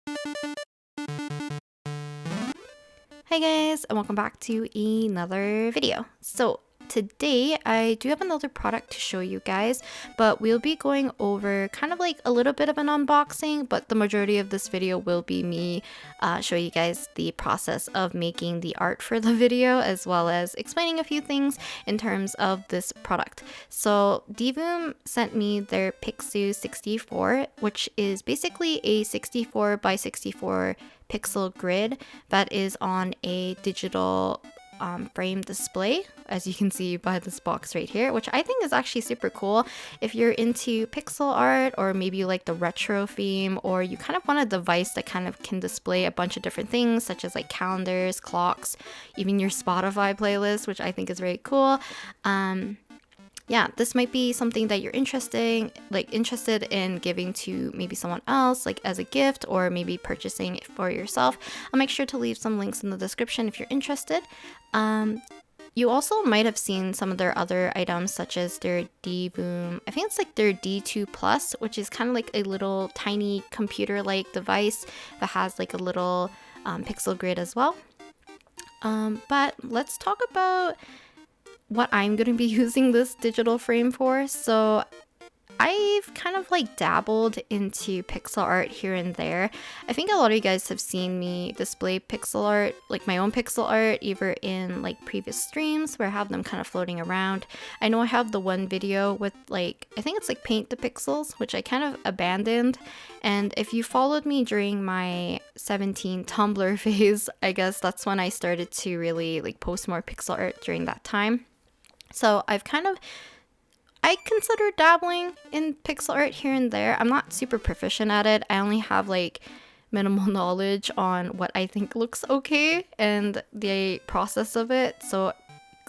Hi guys, and welcome back to another video. So today I do have another product to show you guys, but we'll be going over kind of like a little bit of an unboxing, but the majority of this video will be me showing you guys the process of making the art for the video, as well as explaining a few things in terms of this product. So Divoom sent me their Pixoo64, which is basically a 64 by 64 pixel grid that is on a digital frame display, as you can see by this box right here, which I think is actually super cool. If you're into pixel art, or maybe you like the retro theme, or you kind of want a device that kind of can display a bunch of different things, such as like calendars, clocks, even your Spotify playlist, which I think is very cool. Yeah, this might be something that you're interested in giving to maybe someone else, like as a gift, or maybe purchasing it for yourself. I'll make sure to leave some links in the description if you're interested. You also might have seen some of their other items, such as their Divoom, I think it's like their D2 Plus, which is kind of like a little tiny computer-like device that has like a little pixel grid as well. But let's talk about what I'm going to be using this digital frame for. So I've kind of like dabbled into pixel art here and there. I think a lot of you guys have seen me display pixel art, like my own pixel art, either in like previous streams where I have them kind of floating around. I know I have the one video with like, I think it's like paint the pixels, which I kind of abandoned. And if you followed me during my 17 Tumblr phase, I guess that's when I started to really like post more pixel art during that time. So I consider dabbling in pixel art here and there. I'm not super proficient at it. I only have like minimal knowledge on what I think looks okay and the process of it. So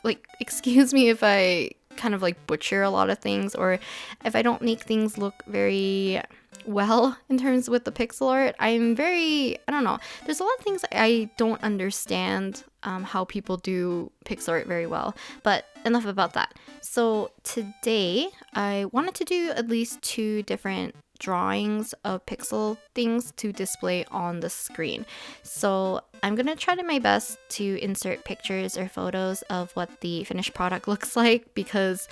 like, excuse me if I kind of like butcher a lot of things, or if I don't make things look very well in terms with the pixel art. I don't know, there's a lot of things I don't understand how people do pixel art very well, but enough about that. So today I wanted to do at least 2 different drawings of pixel things to display on the screen. So I'm gonna try my best to insert pictures or photos of what the finished product looks like, because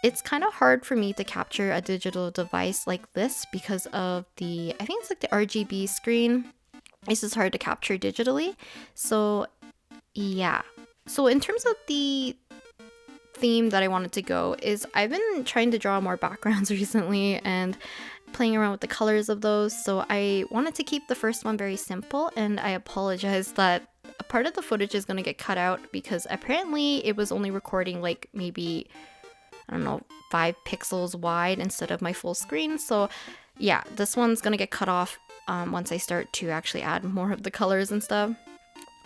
it's kind of hard for me to capture a digital device like this because of I think it's like the RGB screen. It's just hard to capture digitally. So yeah. So in terms of the theme that I wanted to go is, I've been trying to draw more backgrounds recently and playing around with the colors of those. So I wanted to keep the first one very simple, and I apologize that a part of the footage is going to get cut out because apparently it was only recording like maybe, I don't know, 5 pixels wide instead of my full screen. So yeah, this one's gonna get cut off once I start to actually add more of the colors and stuff.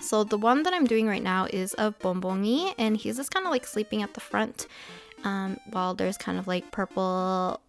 So the one that I'm doing right now is of Bonbongi, and he's just kind of like sleeping at the front, while there's kind of like purple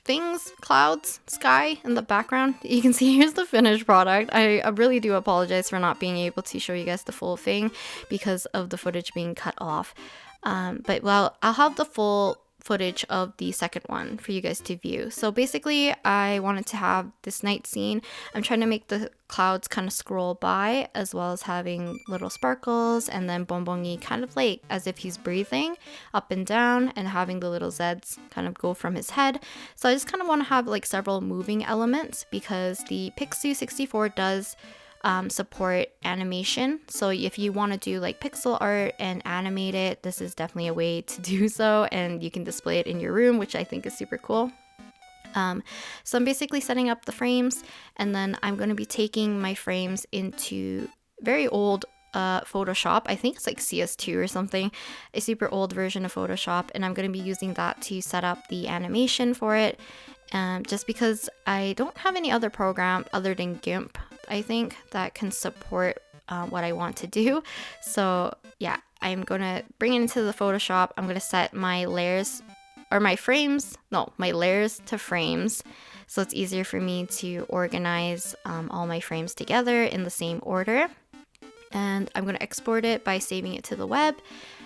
things, clouds, sky in the background. You can see here's the finished product. I really do apologize for not being able to show you guys the full thing because of the footage being cut off. But well, I'll have the full footage of the second one for you guys to view. So basically, I wanted to have this night scene. I'm trying to make the clouds kind of scroll by, as well as having little sparkles, and then Bonbongi kind of like as if he's breathing up and down, and having the little Zeds kind of go from his head. So I just kind of want to have like several moving elements, because the Pixoo64 does support animation. So if you want to do like pixel art and animate it, this is definitely a way to do so, and you can display it in your room, which I think is super cool. So I'm basically setting up the frames, and then I'm going to be taking my frames into very old Photoshop. I think it's like CS2 or something, a super old version of Photoshop, and I'm going to be using that to set up the animation for it. Just because I don't have any other program other than GIMP, I think, that can support what I want to do. So yeah, I'm gonna bring it into the Photoshop. I'm gonna set my layers, or my layers to frames, so it's easier for me to organize all my frames together in the same order. And I'm gonna export it by saving it to the web,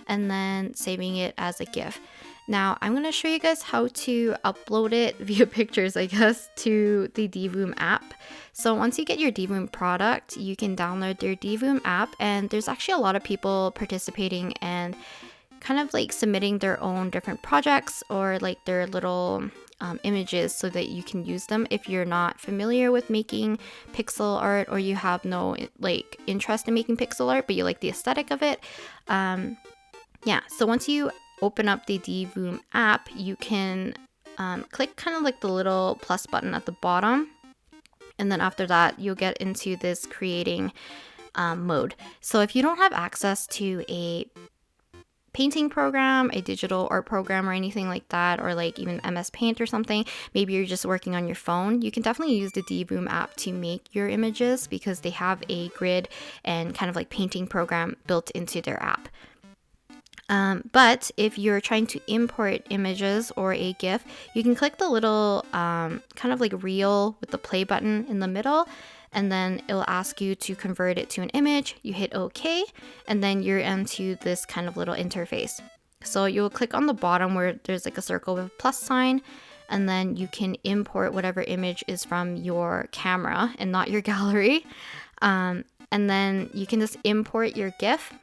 and then saving it as a GIF. Now I'm going to show you guys how to upload it via pictures, I guess, to the Divoom app. So once you get your Divoom product, you can download your Divoom app, and there's actually a lot of people participating and kind of like submitting their own different projects or like their little images so that you can use them if you're not familiar with making pixel art, or you have no like interest in making pixel art but you like the aesthetic of it. Yeah, so once you open up the Divoom app, you can click kind of like the little plus button at the bottom, and then after that you'll get into this creating mode. So if you don't have access to a painting program, a digital art program or anything like that, or like even MS Paint or something, maybe you're just working on your phone, you can definitely use the Divoom app to make your images because they have a grid and kind of like painting program built into their app. But if you're trying to import images or a GIF, you can click the little kind of like reel with the play button in the middle, and then it'll ask you to convert it to an image. You hit OK, and then you're into this kind of little interface. So you'll click on the bottom where there's like a circle with a plus sign, and then you can import whatever image is from your camera and not your gallery. And then you can just import your GIF.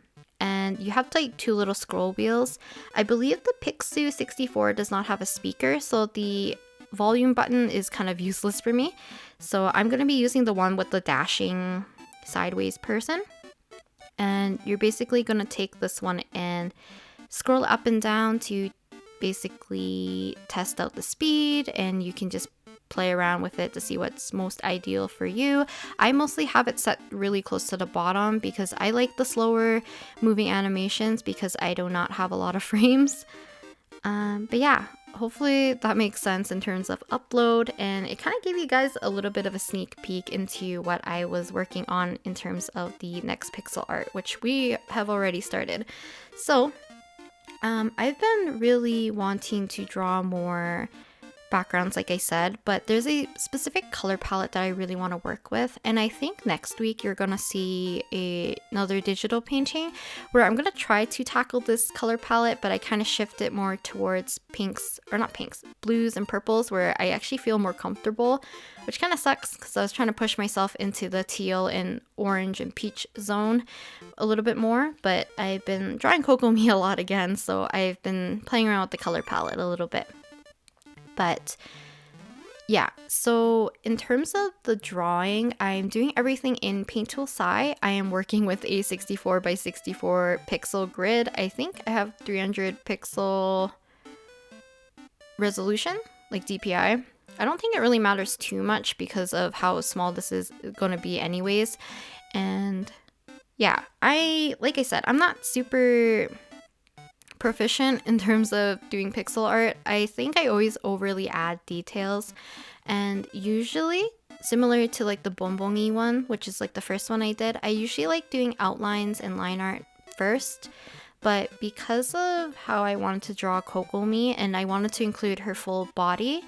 And you have like two little scroll wheels. I believe the Pixoo64 does not have a speaker, so the volume button is kind of useless for me. So I'm going to be using the one with the dashing sideways person. And you're basically going to take this one and scroll up and down to basically test out the speed, and you can just play around with it to see what's most ideal for you. I mostly have it set really close to the bottom because I like the slower moving animations because I do not have a lot of frames. But yeah, hopefully that makes sense in terms of upload, and it kind of gave you guys a little bit of a sneak peek into what I was working on in terms of the next pixel art, which we have already started. So I've been really wanting to draw more backgrounds, like I said, but there's a specific color palette that I really want to work with, and I think next week you're gonna see another digital painting where I'm gonna try to tackle this color palette, but I kind of shift it more towards pinks, or not pinks, blues and purples, where I actually feel more comfortable, which kind of sucks because I was trying to push myself into the teal and orange and peach zone a little bit more, but I've been drawing Kokomi a lot again, so I've been playing around with the color palette a little bit. But yeah, so in terms of the drawing, I'm doing everything in Tool SAI. I am working with a 64 by 64 pixel grid. I think I have 300 pixel resolution, like DPI. I don't think it really matters too much because of how small this is going to be anyways. And yeah, like I said, I'm not super proficient in terms of doing pixel art. I think I always overly add details, and usually similar to like the bonbongi one, which is like the first one I did, I usually like doing outlines and line art first. But because of how I wanted to draw Kokomi and I wanted to include her full body,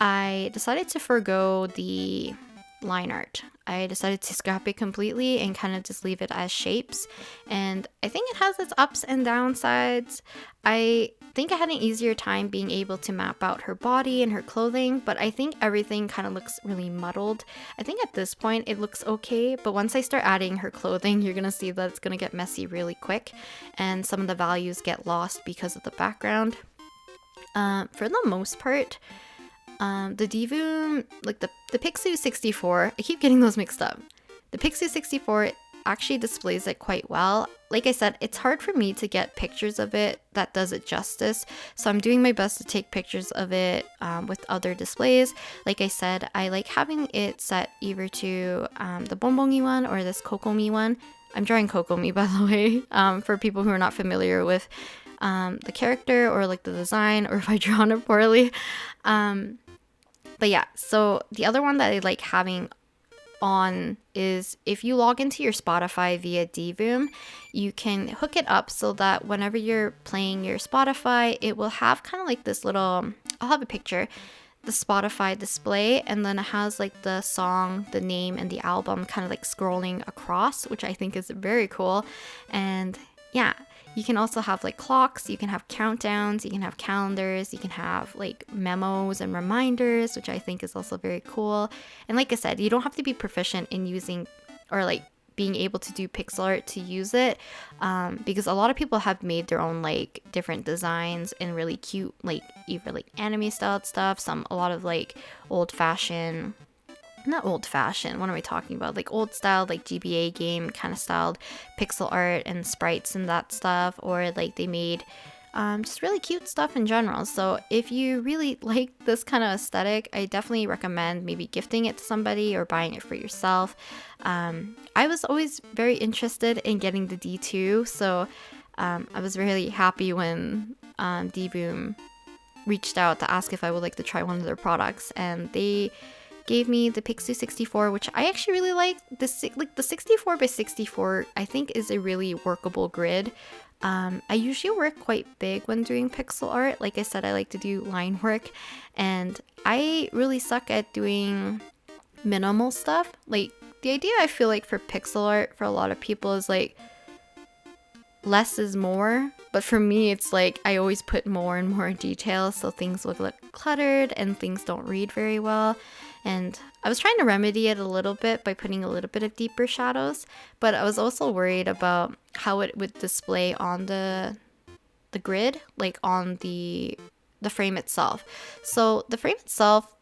I decided to forego the line art. I decided to scrap it completely and kind of just leave it as shapes, and I think it has its ups and downsides. I think I had an easier time being able to map out her body and her clothing, but I think everything kind of looks really muddled. I think at this point it looks okay, but once I start adding her clothing, you're gonna see that it's gonna get messy really quick and some of the values get lost because of the background. For the most part, the Divoom, like the Pixoo64, I keep getting those mixed up. The Pixoo64 actually displays it quite well. Like I said, it's hard for me to get pictures of it that does it justice, so I'm doing my best to take pictures of it with other displays. Like I said, I like having it set either to the bonbongi one or this Kokomi one. I'm drawing Kokomi, by the way, for people who are not familiar with the character or like the design, or if I drawn it poorly. But yeah, so the other one that I like having on is if you log into your Spotify via Divoom, you can hook it up so that whenever you're playing your Spotify, it will have kind of like this little, I'll have a picture, the Spotify display, and then it has like the song, the name, and the album kind of like scrolling across, which I think is very cool. And yeah, You can also have like clocks, you can have countdowns, you can have calendars, you can have like memos and reminders, which I think is also very cool. And like I said, you don't have to be proficient in using or like being able to do pixel art to use it, because a lot of people have made their own like different designs and really cute, like either like anime styled stuff, a lot of like not old fashioned, what am I talking about? Like old style, like GBA game kind of styled pixel art and sprites and that stuff, or like they made just really cute stuff in general. So if you really like this kind of aesthetic, I definitely recommend maybe gifting it to somebody or buying it for yourself. I was always very interested in getting the D2, so I was really happy when Divoom reached out to ask if I would like to try one of their products, and they gave me the Pixoo64, which I actually really like. The 64 by 64 I think is a really workable grid. I usually work quite big when doing pixel art. Like I said, I like to do line work, and I really suck at doing minimal stuff. Like the idea I feel like for pixel art for a lot of people is like less is more, but for me it's like I always put more and more detail, so things look cluttered and things don't read very well. And I was trying to remedy it a little bit by putting a little bit of deeper shadows, but I was also worried about how it would display on the grid, like on the frame itself. So the frame itself,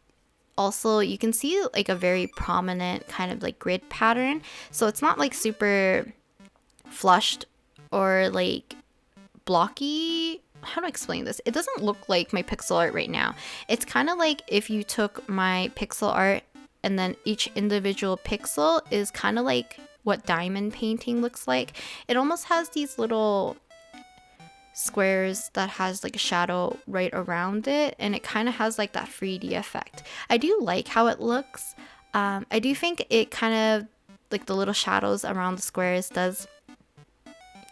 also you can see like a very prominent kind of like grid pattern. So it's not like super flushed or like blocky. How to explain this? It doesn't look like my pixel art right now. It's kind of like if you took my pixel art and then each individual pixel is kind of like what diamond painting looks like. It almost has these little squares that has like a shadow right around it, and it kind of has like that 3D effect. I do like how it looks. I do think it kind of like the little shadows around the squares does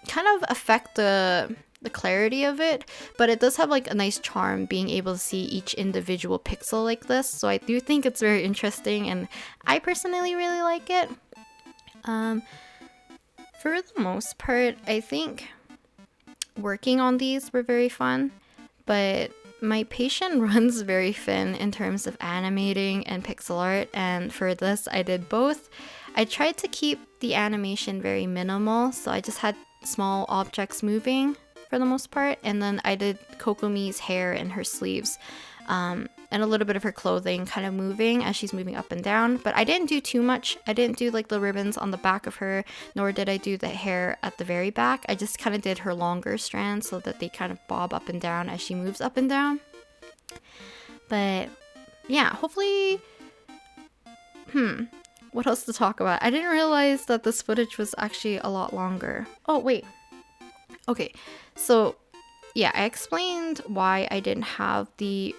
kind of affect the clarity of it, but it does have like a nice charm being able to see each individual pixel like this. So I do think it's very interesting, and I personally really like it. For the most part, I think working on these were very fun, but my patience runs very thin in terms of animating and pixel art, and for this I did both. I tried to keep the animation very minimal, so I just had small objects moving for the most part, and then I did Kokomi's hair and her sleeves, and a little bit of her clothing kind of moving as she's moving up and down, but I didn't do too much. I didn't do like the ribbons on the back of her, nor did I do the hair at the very back. I just kind of did her longer strands so that they kind of bob up and down as she moves up and down. But yeah, hopefully, what else to talk about? I didn't realize that this footage was actually a lot longer. Oh wait, okay, so yeah, I explained why I didn't have the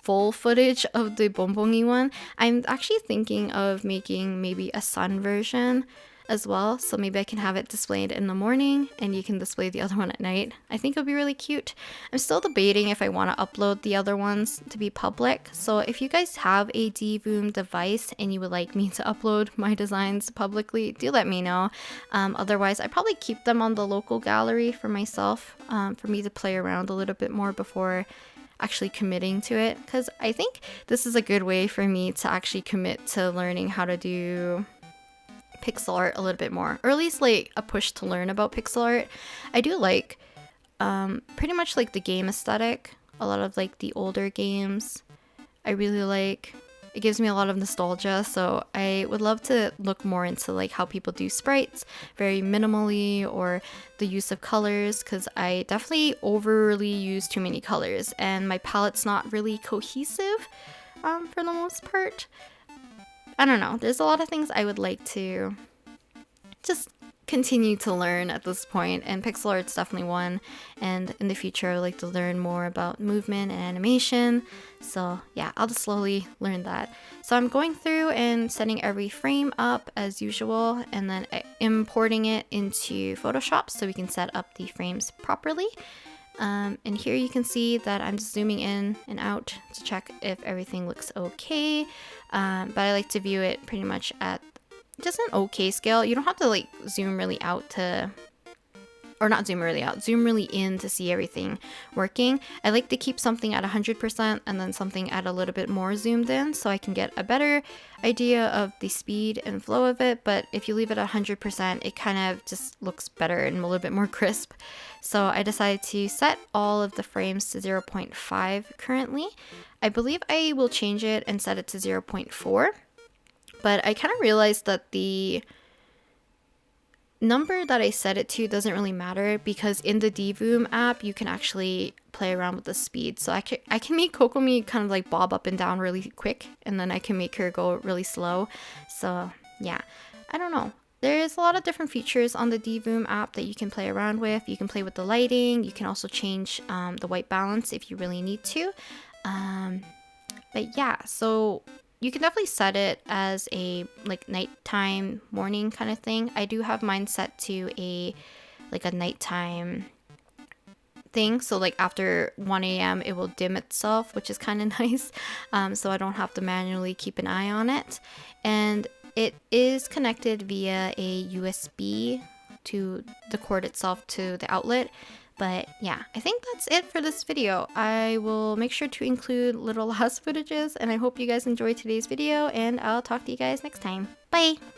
full footage of the bonbongi one. I'm actually thinking of making maybe a sun version as well, so maybe I can have it displayed in the morning and you can display the other one at night. I think it'll be really cute. I'm still debating if I want to upload the other ones to be public, so if you guys have a Divoom device and you would like me to upload my designs publicly, do let me know. Otherwise, I probably keep them on the local gallery for myself, for me to play around a little bit more before actually committing to it, because I think this is a good way for me to actually commit to learning how to do pixel art a little bit more, or at least like a push to learn about pixel art. I do like pretty much like the game aesthetic, a lot of like the older games I really like. It gives me a lot of nostalgia, so I would love to look more into like how people do sprites very minimally, or the use of colors, because I definitely overly use too many colors and my palette's not really cohesive for the most part. I don't know, there's a lot of things I would like to just continue to learn at this point, and pixel art's definitely one, and in the future I would like to learn more about movement and animation. So yeah, I'll just slowly learn that. So I'm going through and setting every frame up as usual, and then importing it into Photoshop so we can set up the frames properly. And here you can see that I'm just zooming in and out to check if everything looks okay, but I like to view it pretty much at just an okay scale. You don't have to like zoom really out to or not zoom really out, zoom really in to see everything working. I like to keep something at 100% and then something at a little bit more zoomed in so I can get a better idea of the speed and flow of it. But if you leave it at 100%, it kind of just looks better and a little bit more crisp. So I decided to set all of the frames to 0.5 currently. I believe I will change it and set it to 0.4, but I kind of realized that the number that I set it to doesn't really matter, because in the Divoom app you can actually play around with the speed. So I can make Kokomi kind of like bob up and down really quick, and then I can make her go really slow. So yeah, I don't know. There's a lot of different features on the Divoom app that you can play around with. You can play with the lighting. You can also change the white balance if you really need to. But yeah, so you can definitely set it as a like nighttime morning kind of thing. I do have mine set to a nighttime thing, so like after 1 a.m. it will dim itself, which is kind of nice. So I don't have to manually keep an eye on it. And it is connected via a USB to the cord itself to the outlet. But yeah, I think that's it for this video. I will make sure to include little last footages, and I hope you guys enjoyed today's video, and I'll talk to you guys next time. Bye!